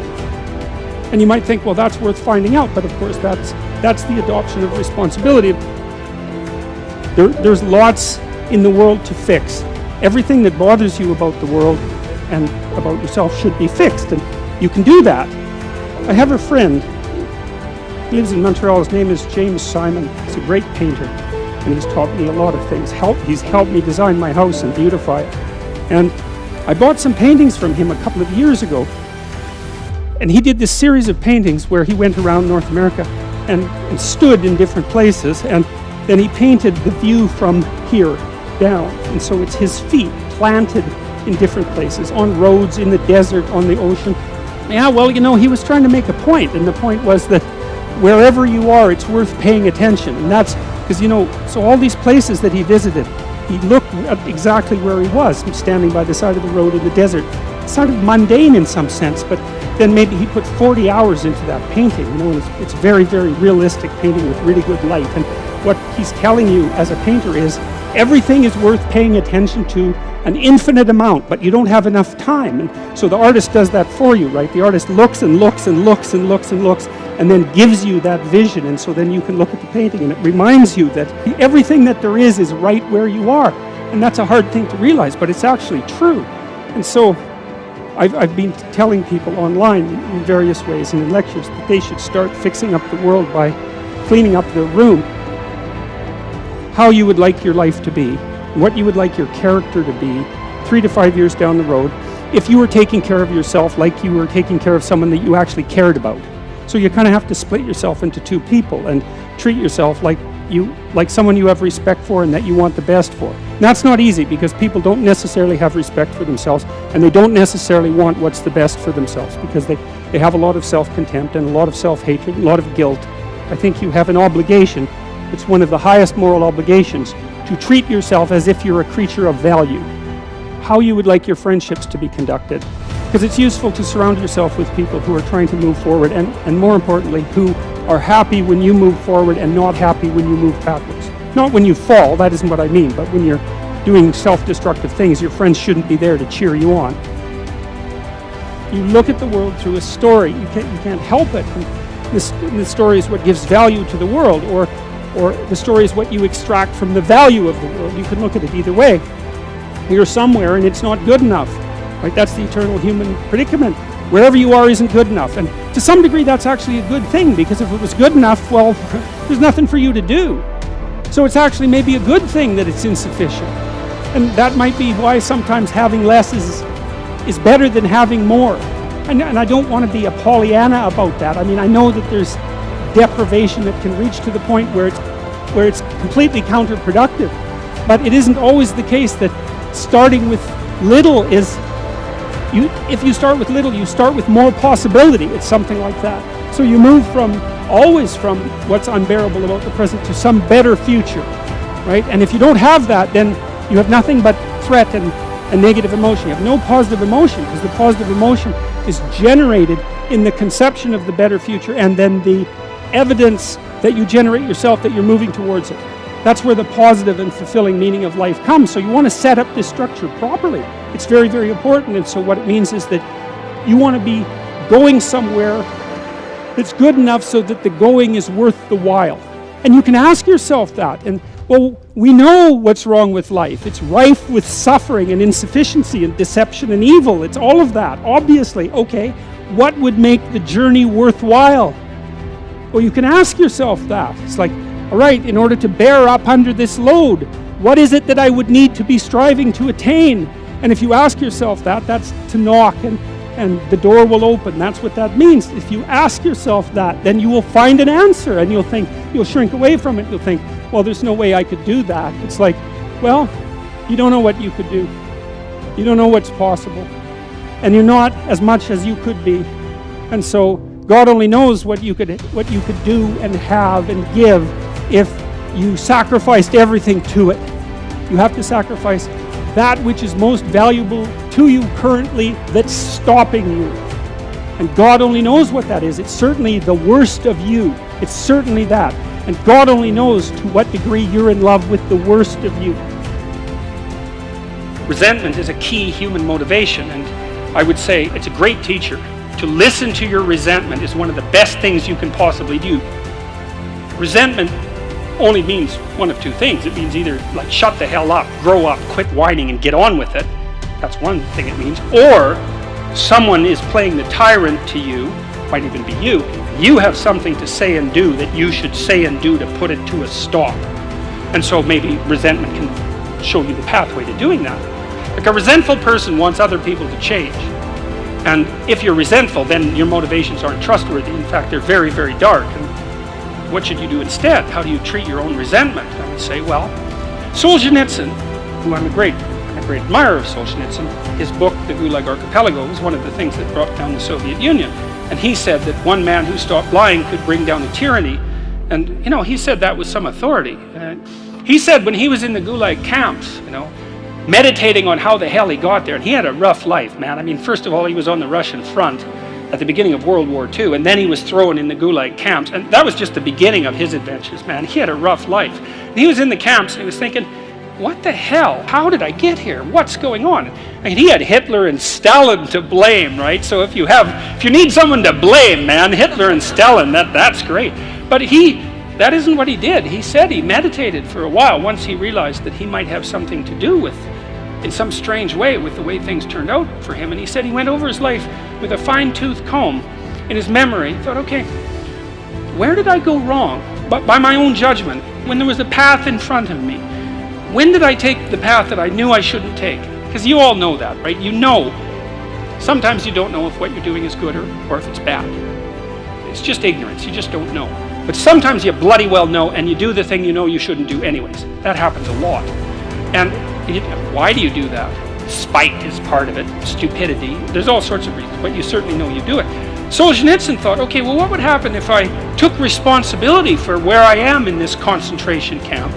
And you might think, well, that's worth finding out, but of course that's the adoption of responsibility. There's lots in the world to fix. Everything that bothers you about the world and about yourself should be fixed, and you can do that. I have a friend, he lives in Montreal, his name is James Simon. He's a great painter, and he's taught me a lot of things. He's helped me design my house and beautify it. And I bought some paintings from him a couple of years ago, and he did this series of paintings where he went around North America and stood in different places, and then he painted the view from here down. And so it's his feet planted in different places, on roads, in the desert, on the ocean. Yeah, well, you know, he was trying to make a point, and the point was that wherever you are, it's worth paying attention. And that's because, you know, so all these places that he visited, he looked at exactly where he was, standing by the side of the road in the desert. It sounded mundane in some sense, but then maybe he put 40 hours into that painting. You know, and it's very, very realistic painting with really good light. And what he's telling you as a painter is everything is worth paying attention to an infinite amount, but you don't have enough time. And so the artist does that for you, right? The artist looks and looks and looks and looks and looks, and then gives you that vision. And so then you can look at the painting, and it reminds you that everything that there is right where you are. And that's a hard thing to realize, but it's actually true. And so I've been telling people online in various ways and in lectures that they should start fixing up the world by cleaning up their room. How you would like your life to be, what you would like your character to be 3 to 5 years down the road, if you were taking care of yourself like you were taking care of someone that you actually cared about. So you kind of have to split yourself into two people and treat yourself like someone you have respect for and that you want the best for. And that's not easy, because people don't necessarily have respect for themselves, and they don't necessarily want what's the best for themselves, because they have a lot of self-contempt and a lot of self-hatred, a lot of guilt. I think you have an obligation. It's one of the highest moral obligations to treat yourself as if you're a creature of value. How you would like your friendships to be conducted. Because it's useful to surround yourself with people who are trying to move forward, and more importantly, who are happy when you move forward and not happy when you move backwards. Not when you fall, that isn't what I mean, but when you're doing self-destructive things, your friends shouldn't be there to cheer you on. You look at the world through a story. You can't help it. And the story is what gives value to the world, or the story is what you extract from the value of the world. You can look at it either way. You're somewhere and it's not good enough. Right? That's the eternal human predicament. Wherever you are isn't good enough. And to some degree that's actually a good thing, because if it was good enough, well, there's nothing for you to do. So it's actually maybe a good thing that it's insufficient. And that might be why sometimes having less is better than having more. And I don't want to be a Pollyanna about that. I mean, I know that there's deprivation that can reach to the point where it's completely counterproductive. But it isn't always the case that starting with little is... If you start with little, you start with more possibility. It's something like that. So you move always from what's unbearable about the present to some better future, right? And if you don't have that, then you have nothing but threat and negative emotion. You have no positive emotion, because the positive emotion is generated in the conception of the better future and then the evidence that you generate yourself that you're moving towards it. That's where the positive and fulfilling meaning of life comes. So you want to set up this structure properly. It's very, very important. And so what it means is that you want to be going somewhere that's good enough so that the going is worth the while. And you can ask yourself that. And well, we know what's wrong with life. It's rife with suffering and insufficiency and deception and evil. It's all of that, obviously. Okay, what would make the journey worthwhile? Well, you can ask yourself that. It's like, all right, in order to bear up under this load, what is it that I would need to be striving to attain? And if you ask yourself that, that's to knock. And and the door will open. That's what that means. If you ask yourself that, then you will find an answer, and you'll shrink away from it. You'll think, well, there's no way I could do that. It's like, well, you don't know what you could do. You don't know what's possible. And you're not as much as you could be. And so God only knows what you could do and have and give if you sacrificed everything to it. You have to sacrifice that which is most valuable to you currently that's stopping you. And God only knows what that is. It's certainly the worst of you. It's certainly that. And God only knows to what degree you're in love with the worst of you. Resentment is a key human motivation, and I would say it's a great teacher. To listen to your resentment is one of the best things you can possibly do. Resentment only means one of two things. It means either like shut the hell up, grow up, quit whining and get on with it. That's one thing it means. Or someone is playing the tyrant to you, might even be you. You have something to say and do that you should say and do to put it to a stop. And so maybe resentment can show you the pathway to doing that. Like a resentful person wants other people to change. And if you're resentful, then your motivations aren't trustworthy. In fact, they're very, very dark. And what should you do instead? How do you treat your own resentment? I would say, well, Solzhenitsyn, who I'm a great admirer of Solzhenitsyn, his book, The Gulag Archipelago, was one of the things that brought down the Soviet Union. And he said that one man who stopped lying could bring down a tyranny. And, he said that with some authority. He said when he was in the Gulag camps, meditating on how the hell he got there, and he had a rough life, man. I mean, first of all, he was on the Russian front at the beginning of World War II, and then he was thrown in the Gulag camps, and that was just the beginning of his adventures, man. He had a rough life. And he was in the camps, and he was thinking, what the hell? How did I get here? What's going on? I mean, he had Hitler and Stalin to blame, right? So if you need someone to blame, man, Hitler and Stalin, that's great. But that isn't what he did. He said he meditated for a while once he realized that he might have something to do with, in some strange way, with the way things turned out for him. And he said he went over his life with a fine-tooth comb in his memory. He thought, okay, where did I go wrong? But by my own judgment, when there was a path in front of me, when did I take the path that I knew I shouldn't take? Because you all know that, right? You know. Sometimes you don't know if what you're doing is good or if it's bad. It's just ignorance. You just don't know. But sometimes you bloody well know, and you do the thing you know you shouldn't do anyways. That happens a lot. And why do you do that? Spite is part of it. Stupidity. There's all sorts of reasons, but you certainly know you do it. Solzhenitsyn thought, okay, well, what would happen if I took responsibility for where I am in this concentration camp?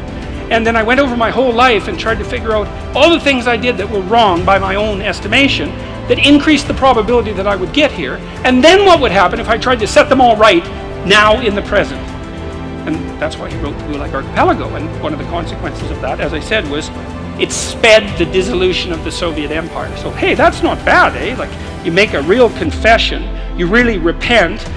And then I went over my whole life and tried to figure out all the things I did that were wrong by my own estimation that increased the probability that I would get here. And then what would happen if I tried to set them all right now in the present? And that's why he wrote the Gulag Archipelago. And one of the consequences of that, as I said, was it sped the dissolution of the Soviet Empire. So, hey, that's not bad, eh? Like, you make a real confession, you really repent,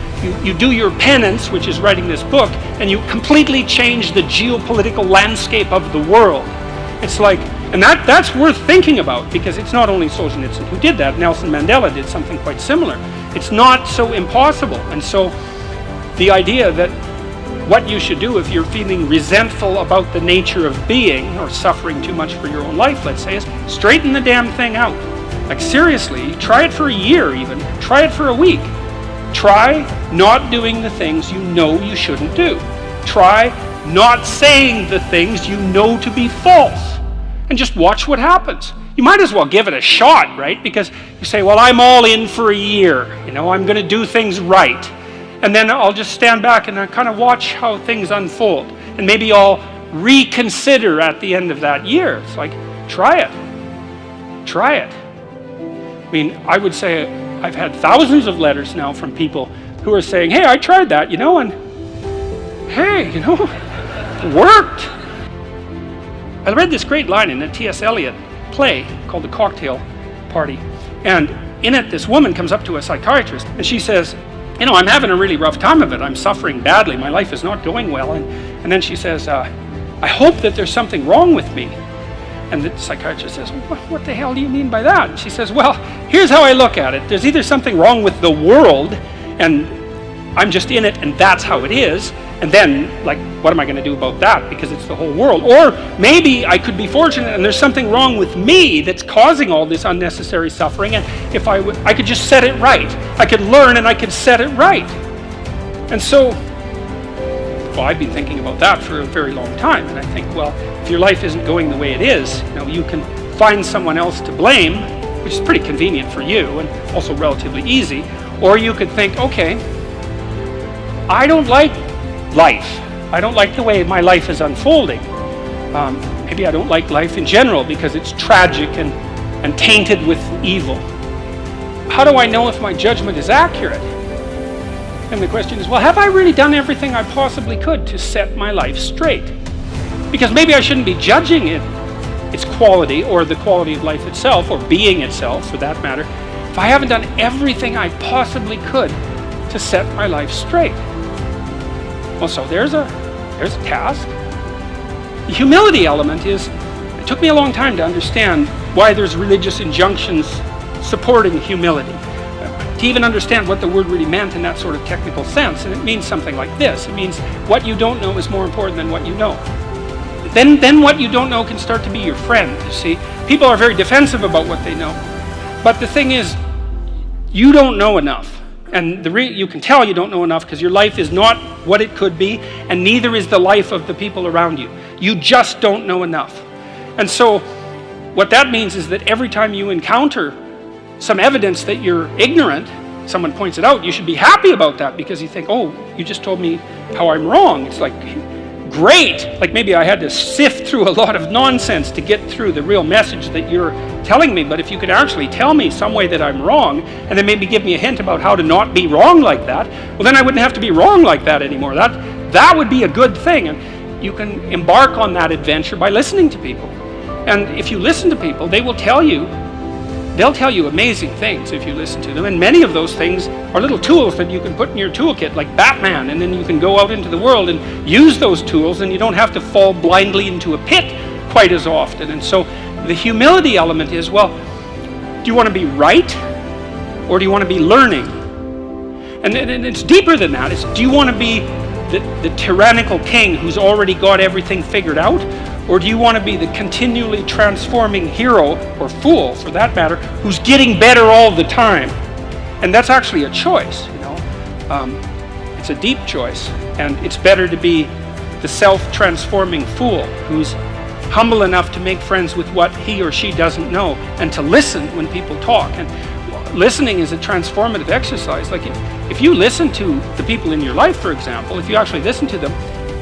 you do your penance, which is writing this book, and you completely change the geopolitical landscape of the world. It's like, and that's worth thinking about, because it's not only Solzhenitsyn who did that. Nelson Mandela did something quite similar. It's not so impossible. And so the idea that what you should do if you're feeling resentful about the nature of being, or suffering too much for your own life, let's say, is straighten the damn thing out. Like, seriously, try it for a year even. Try it for a week. Try not doing the things you know you shouldn't do. Try not saying the things you know to be false. And just watch what happens. You might as well give it a shot, right? Because you say, well, I'm all in for a year. I'm going to do things right. And then I'll just stand back and I kind of watch how things unfold. And maybe I'll reconsider at the end of that year. It's like, try it. Try it. I mean, I would say I've had thousands of letters now from people who are saying, hey, I tried that, and hey, it worked. I read this great line in a T.S. Eliot play called The Cocktail Party. And in it, this woman comes up to a psychiatrist and she says, I'm having a really rough time of it. I'm suffering badly. My life is not going well. And then she says, I hope that there's something wrong with me. And the psychiatrist says, what the hell do you mean by that? And she says, well, here's how I look at it. There's either something wrong with the world, and I'm just in it and that's how it is. And then, like, what am I going to do about that? Because it's the whole world. Or maybe I could be fortunate and there's something wrong with me that's causing all this unnecessary suffering. And if I could just set it right. I could learn and I could set it right. And so, well, I've been thinking about that for a very long time. And I think, well, if your life isn't going the way it is, you can find someone else to blame, which is pretty convenient for you and also relatively easy. Or you could think, okay, I don't like life. I don't like the way my life is unfolding. Maybe I don't like life in general because it's tragic and tainted with evil. How do I know if my judgment is accurate? And the question is, well, have I really done everything I possibly could to set my life straight? Because maybe I shouldn't be judging its quality or the quality of life itself or being itself for that matter if I haven't done everything I possibly could to set my life straight. Well, so there's a task. The humility element is, it took me a long time to understand why there's religious injunctions supporting humility. To even understand what the word really meant in that sort of technical sense. And it means something like this. It means what you don't know is more important than what you know. Then what you don't know can start to be your friend, you see. People are very defensive about what they know. But the thing is, you don't know enough. And you can tell you don't know enough because your life is not what it could be, and neither is the life of the people around you. You just don't know enough. And so what that means is that every time you encounter some evidence that you're ignorant, someone points it out, you should be happy about that because you think, oh, you just told me how I'm wrong. It's like, great. Like maybe I had to sift through a lot of nonsense to get through the real message that you're telling me, but if you could actually tell me some way that I'm wrong and then maybe give me a hint about how to not be wrong like that, well then I wouldn't have to be wrong like that anymore. That would be a good thing, and you can embark on that adventure by listening to people. And if you listen to people, they'll tell you amazing things if you listen to them, and many of those things are little tools that you can put in your toolkit like Batman, and then you can go out into the world and use those tools and you don't have to fall blindly into a pit quite as often. And so the humility element is, well, do you want to be right or do you want to be learning? And it's deeper than that. It's, do you want to be the tyrannical king who's already got everything figured out? Or do you want to be the continually transforming hero, or fool for that matter, who's getting better all the time? And that's actually a choice, It's a deep choice. And it's better to be the self-transforming fool who's humble enough to make friends with what he or she doesn't know and to listen when people talk. And listening is a transformative exercise. Like if you listen to the people in your life, for example, if you actually listen to them,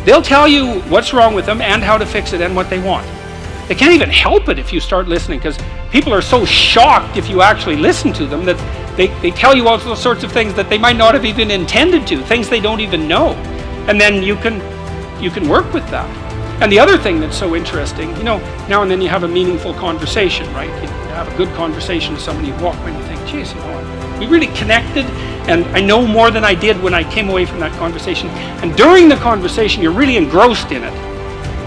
they'll tell you what's wrong with them and how to fix it and what they want. They can't even help it if you start listening, because people are so shocked if you actually listen to them that they tell you all sorts of things that they might not have even intended to, things they don't even know. And then you can work with that. And the other thing that's so interesting, now and then you have a meaningful conversation, right? You have a good conversation with somebody, you walk away and you think, geez, we really connected, and I know more than I did when I came away from that conversation. And during the conversation, you're really engrossed in it.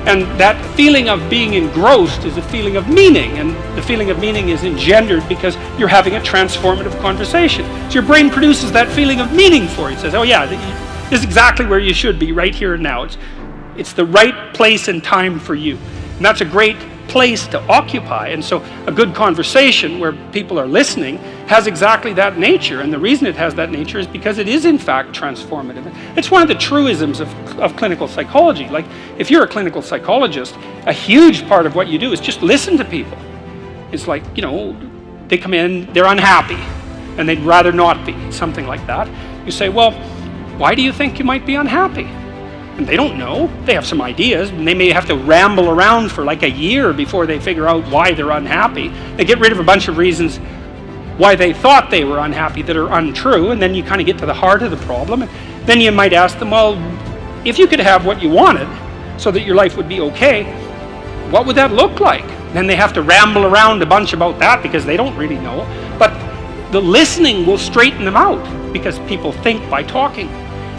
And that feeling of being engrossed is a feeling of meaning, and the feeling of meaning is engendered because you're having a transformative conversation. So your brain produces that feeling of meaning for you. It says, oh yeah, this is exactly where you should be right here and now. It's the right place and time for you. And that's a great place to occupy. And so a good conversation where people are listening has exactly that nature. And the reason it has that nature is because it is in fact transformative. It's one of the truisms of clinical psychology. Like if you're a clinical psychologist, a huge part of what you do is just listen to people. It's like, they come in, they're unhappy and they'd rather not be, something like that. You say, well, why do you think you might be unhappy? And they don't know. They have some ideas, and they may have to ramble around for like a year before they figure out why they're unhappy. They get rid of a bunch of reasons why they thought they were unhappy that are untrue, and then you kind of get to the heart of the problem. And then you might ask them, well, if you could have what you wanted so that your life would be okay, what would that look like? Then they have to ramble around a bunch about that because they don't really know. But the listening will straighten them out because people think by talking.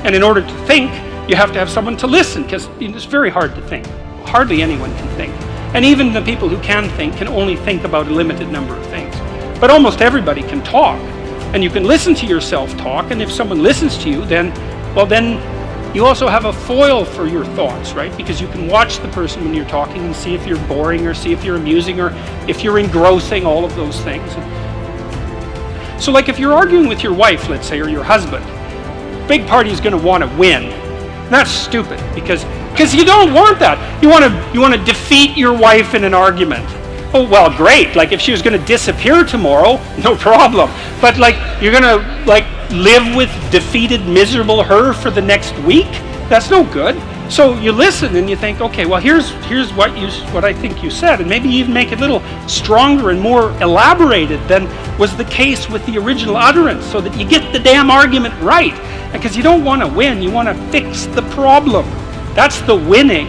And in order to think, you have to have someone to listen, because it's very hard to think. Hardly anyone can think. And even the people who can think can only think about a limited number of things. But almost everybody can talk. And you can listen to yourself talk, and if someone listens to you, then well then you also have a foil for your thoughts, right? Because you can watch the person when you're talking and see if you're boring or see if you're amusing or if you're engrossing, all of those things. So like if you're arguing with your wife, let's say, or your husband, big party is going to want to win. That's stupid because you don't want that. You want to defeat your wife in an argument. Oh, well, great. Like if she was going to disappear tomorrow, no problem. But like you're going to like live with defeated, miserable her for the next week? That's no good. So you listen and you think, okay, well here's what I think you said, and maybe even make it a little stronger and more elaborated than was the case with the original utterance, so that you get the damn argument right. Because you don't want to win, you want to fix the problem. That's the winning.